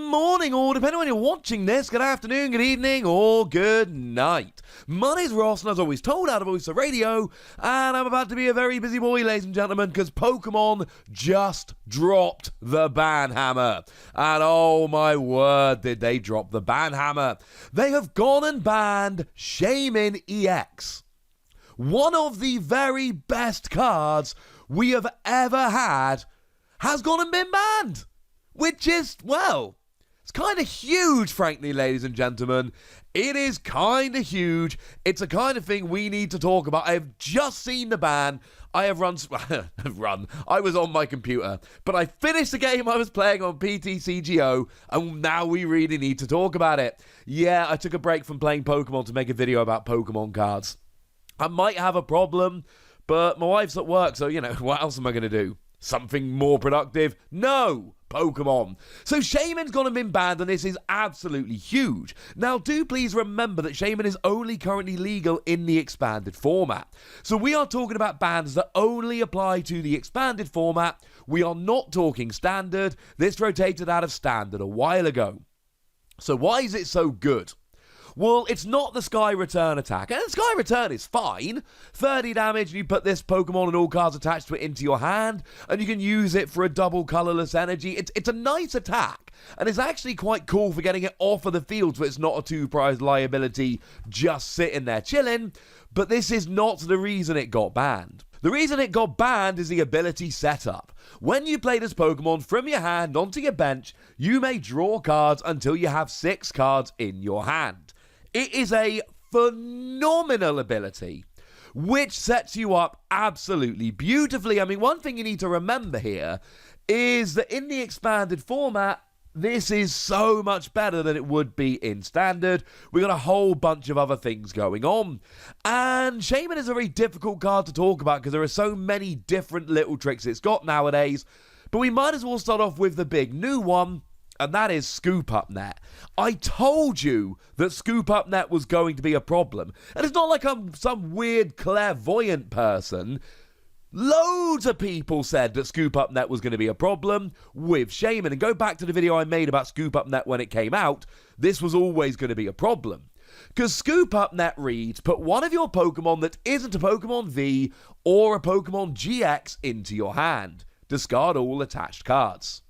morning, or depending on when you're watching this, good afternoon, good evening, or good night. My name's Ross, and as always told out of TCG and I'm about to be a very busy boy, ladies and gentlemen, because Pokemon just dropped the ban hammer. And oh my word, did they drop the ban hammer. They have gone and banned Shaymin EX. One of the very best cards we have ever had has gone and been banned. Which is, well, it's kind of huge, frankly, ladies and gentlemen. It is kind of huge. It's a kind of thing we need to talk about. I have just seen the ban. I have run. I was on my computer, but I finished the game I was playing on PTCGO, and now we really need to talk about it. Yeah, I took a break from playing Pokemon to make a video about Pokemon cards. I might have a problem, but my wife's at work, so, you know, what else am I going to do? Something more productive? No! Pokemon. So Shaymin's gone and been banned, and this is absolutely huge. Now, do please remember that Shaymin is only currently legal in the expanded format. So we are talking about bans that only apply to the expanded format. We are not talking standard. This rotated out of standard a while ago. So why is it so good? Well, it's not the Sky Return attack, and Sky Return is fine. 30 damage, and you put this Pokemon and all cards attached to it into your hand, and you can use it for a double colorless energy. It's a nice attack, and it's actually quite cool for getting it off of the field so it's not a two-prize liability just sitting there chilling, but this is not the reason it got banned. The reason it got banned is the ability setup. When you play this Pokemon from your hand onto your bench, you may draw cards until you have 6 cards in your hand. It is a phenomenal ability, which sets you up absolutely beautifully. I mean, one thing you need to remember here is that in the expanded format, this is so much better than it would be in standard. We got a whole bunch of other things going on. And Shaymin is a very difficult card to talk about because there are so many different little tricks it's got nowadays. But we might as well start off with the big new one, and that is Scoop Up Net. I told you that Scoop Up Net was going to be a problem. And it's not like I'm some weird clairvoyant person. Loads of people said that Scoop Up Net was going to be a problem with Shaymin. And go back to the video I made about Scoop Up Net when it came out. This was always going to be a problem. Because Scoop Up Net reads, put one of your Pokemon that isn't a Pokemon V or a Pokemon GX into your hand. Discard all attached cards.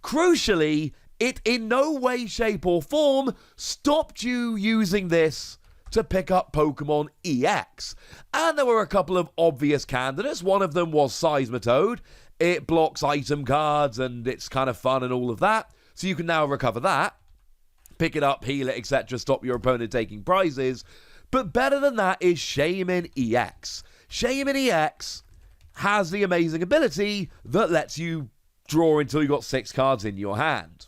Crucially, it in no way, shape, or form stopped you using this to pick up Pokemon EX. And there were a couple of obvious candidates. One of them was Seismitoad. It blocks item cards, and it's kind of fun and all of that. So you can now recover that, pick it up, heal it, etc., stop your opponent taking prizes. But better than that is Shaymin EX. Shaymin EX has the amazing ability that lets you draw until you got 6 cards in your hand.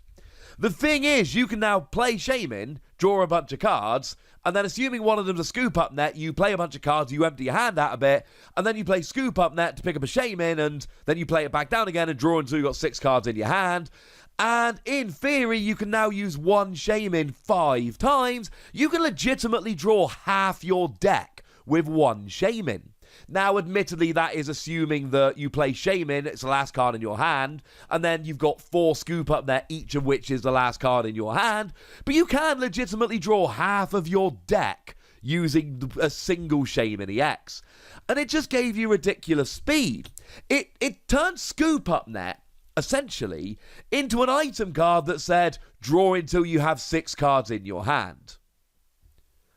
The thing is, you can now play Shaymin, draw a bunch of cards, and then assuming one of them's a Scoop Up Net, you play a bunch of cards, you empty your hand out a bit, and then you play Scoop Up Net to pick up a Shaymin, and then you play it back down again and draw until you got 6 cards in your hand. And in theory, you can now use one Shaymin 5 times. You can legitimately draw half your deck with one Shaymin. Now, admittedly, that is assuming that you play Shaymin, it's the last card in your hand, and then you've got 4 Scoop Up there, each of which is the last card in your hand, but you can legitimately draw half of your deck using a single Shaymin EX. And it just gave you ridiculous speed. It turned Scoop Up Net, essentially, into an item card that said, draw until you have 6 cards in your hand.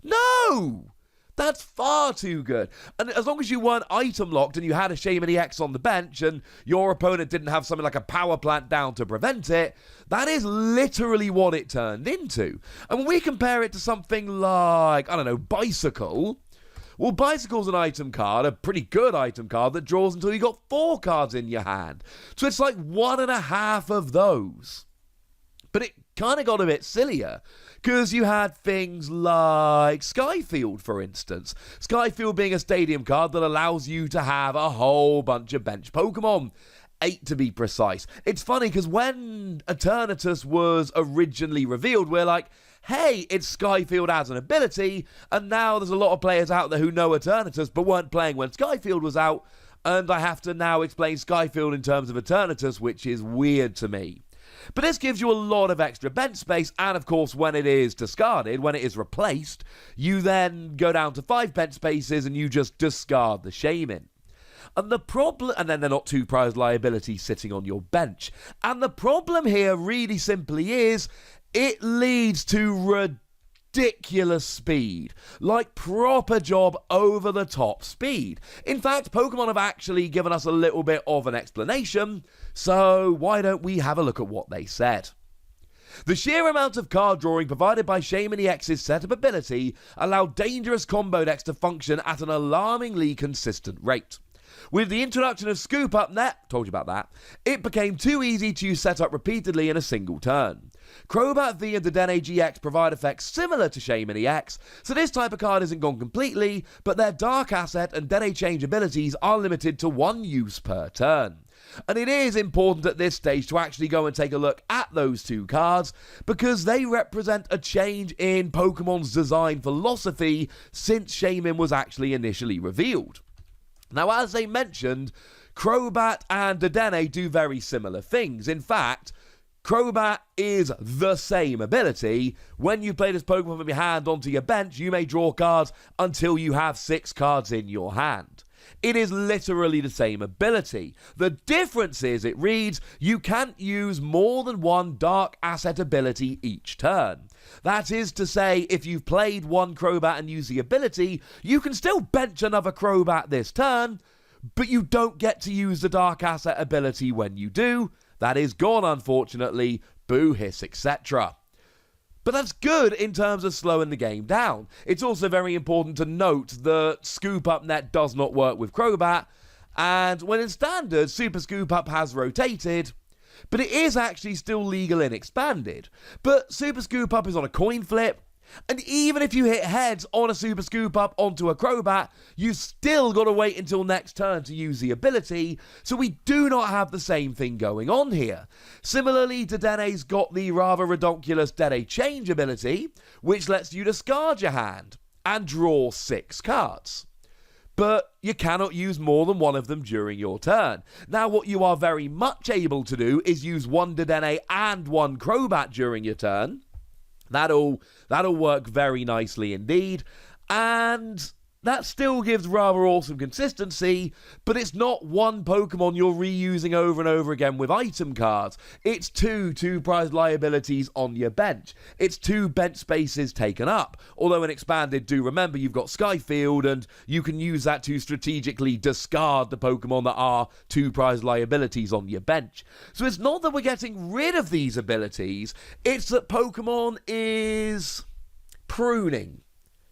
No! That's far too good. And as long as you weren't item locked and you had a Shaymin EX on the bench and your opponent didn't have something like a power plant down to prevent it, that is literally what it turned into. And when we compare it to something like, I don't know, Bicycle, well, Bicycle's an item card, a pretty good item card that draws until you got 4 cards in your hand. So it's like 1.5 of those. But it kind of got a bit sillier because you had things like Skyfield, for instance. Skyfield being a stadium card that allows you to have a whole bunch of bench Pokemon. 8 to be precise. It's funny because when Eternatus was originally revealed, we're like, hey, it's Skyfield as an ability, and now there's a lot of players out there who know Eternatus but weren't playing when Skyfield was out, and I have to now explain Skyfield in terms of Eternatus, which is weird to me. But this gives you a lot of extra bench space, and of course when it is discarded, when it is replaced, you then go down to 5 bench spaces and you just discard the Shaymin. And then they're not 2 prize liabilities sitting on your bench. And the problem here really simply is it leads to ridiculous speed, like proper job over the top speed. In fact, Pokemon have actually given us a little bit of an explanation, so why don't we have a look at what they said. The sheer amount of card drawing provided by Shaymin EX's setup ability allowed dangerous combo decks to function at an alarmingly consistent rate. With the introduction of Scoop Up Net, told you about that, it became too easy to set up repeatedly in a single turn. Crobat V and Dedenne GX provide effects similar to Shaymin EX, so this type of card isn't gone completely, but their Dark Asset and Dedenne Change abilities are limited to 1 use per turn. And it is important at this stage to actually go and take a look at those 2 cards, because they represent a change in Pokemon's design philosophy since Shaymin was actually initially revealed. Now, as they mentioned, Crobat and Dedenne do very similar things. In fact, Crobat is the same ability. When you play this Pokemon from your hand onto your bench, you may draw cards until you have 6 cards in your hand. It is literally the same ability. The difference is it reads, you can't use more than 1 Dark Asset ability each turn. That is to say, if you've played 1 Crobat and used the ability, you can still bench another Crobat this turn, but you don't get to use the Dark Asset ability when you do. That is gone, unfortunately. Boo, hiss, etc. But that's good in terms of slowing the game down. It's also very important to note that Scoop Up Net does not work with Crobat, and when in Standard, Super Scoop Up has rotated, but it is actually still legal in Expanded. But Super Scoop Up is on a coin flip, and even if you hit heads on a Super Scoop Up onto a Crobat, you've still got to wait until next turn to use the ability, so we do not have the same thing going on here. Similarly, Dedenne's got the rather redonkulous Dedenne Change ability, which lets you discard your hand and draw 6 cards. But you cannot use more than 1 of them during your turn. Now, what you are very much able to do is use 1 Dedenne and 1 Crobat during your turn. That'll work very nicely indeed, and that still gives rather awesome consistency, but it's not 1 Pokemon you're reusing over and over again with item cards. It's 2 prize liabilities on your bench. It's 2 bench spaces taken up. Although in Expanded, do remember you've got Skyfield, and you can use that to strategically discard the Pokemon that are 2 prize liabilities on your bench. So it's not that we're getting rid of these abilities, it's that Pokemon is pruning,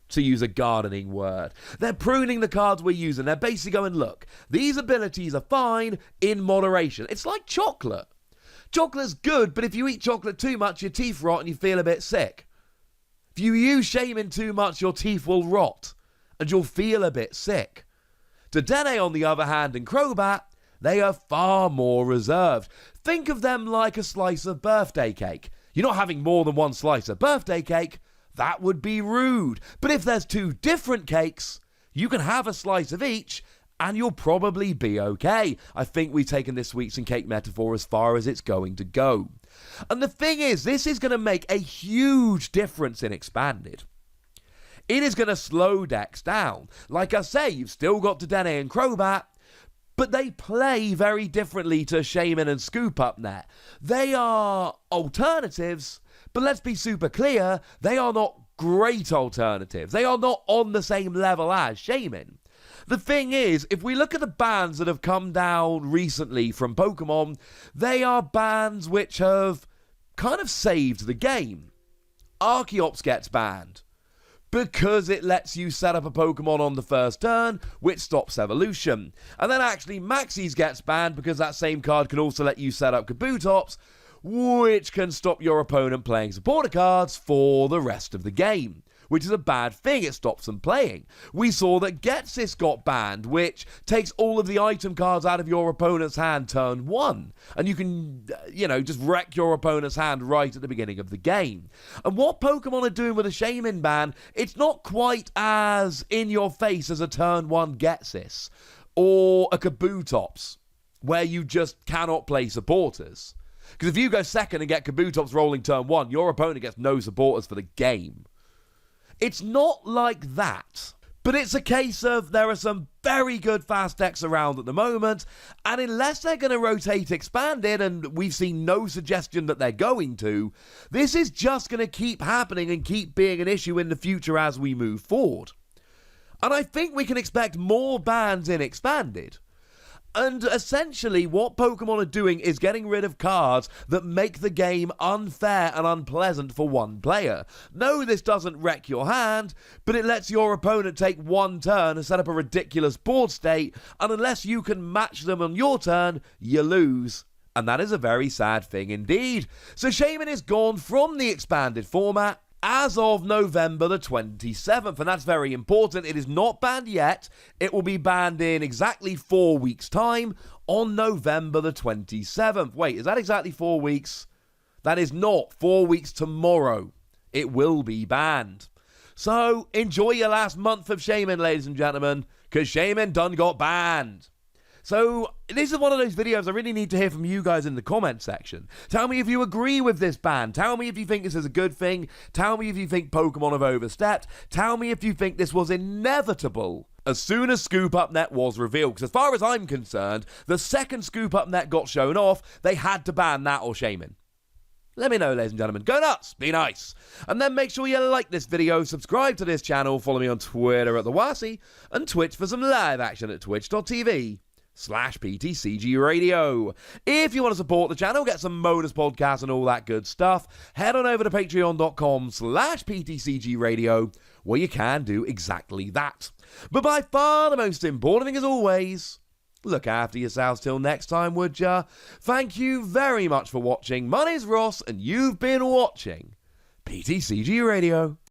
to use a gardening word. They're pruning the cards we're using. They're basically going, look, these abilities are fine in moderation. It's like chocolate. Chocolate's good, but if you eat chocolate too much, your teeth rot and you feel a bit sick. If you use Shaymin too much, your teeth will rot and you'll feel a bit sick. Dedenne, on the other hand, and Crobat, they are far more reserved. Think of them like a slice of birthday cake. You're not having more than 1 slice of birthday cake. That would be rude. But if there's 2 different cakes, you can have a slice of each and you'll probably be okay. I think we've taken this sweets and cake metaphor as far as it's going to go. And the thing is, this is going to make a huge difference in Expanded. It is going to slow decks down. Like I say, you've still got Dedenne and Crobat, but they play very differently to Shaymin and Scoop Up Net. They are alternatives, but let's be super clear, they are not great alternatives. They are not on the same level as Shaymin. The thing is, if we look at the bans that have come down recently from Pokemon, they are bans which have kind of saved the game. Archeops gets banned because it lets you set up a Pokemon on the first turn, which stops evolution. And then actually Maxie's gets banned because that same card can also let you set up Kabutops, which can stop your opponent playing supporter cards for the rest of the game, which is a bad thing. It stops them playing. We saw that Getsis got banned, which takes all of the item cards out of your opponent's hand turn 1, and you can, just wreck your opponent's hand right at the beginning of the game. And what Pokemon are doing with a Shaymin ban, it's not quite as in your face as a turn 1 Getsis or a Kabutops, where you just cannot play supporters. Because if you go second and get Kabutops rolling turn 1, your opponent gets no supporters for the game. It's not like that. But it's a case of there are some very good fast decks around at the moment, and unless they're going to rotate Expanded, and we've seen no suggestion that they're going to, this is just going to keep happening and keep being an issue in the future as we move forward. And I think we can expect more bans in Expanded. And essentially what Pokemon are doing is getting rid of cards that make the game unfair and unpleasant for one player. No, this doesn't wreck your hand, but it lets your opponent take one turn and set up a ridiculous board state, and unless you can match them on your turn, you lose. And that is a very sad thing indeed. So Shaymin is gone from the Expanded format as of November the 27th, and that's very important. It is not banned yet. It will be banned in exactly 4 weeks' time on November the 27th. Wait, is that exactly 4 weeks? That is not 4 weeks tomorrow. It will be banned. So enjoy your last month of Shaymin, ladies and gentlemen, because Shaymin done got banned. So, this is one of those videos I really need to hear from you guys in the comment section. Tell me if you agree with this ban. Tell me if you think this is a good thing. Tell me if you think Pokemon have overstepped. Tell me if you think this was inevitable as soon as Scoop Up Net was revealed. Because as far as I'm concerned, the second Scoop Up Net got shown off, they had to ban that or Shaymin. Let me know, ladies and gentlemen. Go nuts. Be nice. And then make sure you like this video, subscribe to this channel, follow me on Twitter at @TheWasi, and Twitch for some live action at twitch.tv/PTCGRadio. If you want to support the channel, get some bonus podcasts and all that good stuff, head on over to patreon.com/PTCGRadio, where you can do exactly that. But by far the most important thing, as always, look after yourselves till next time, would ya? Thank you very much for watching. My name's Ross, and you've been watching PTCG Radio.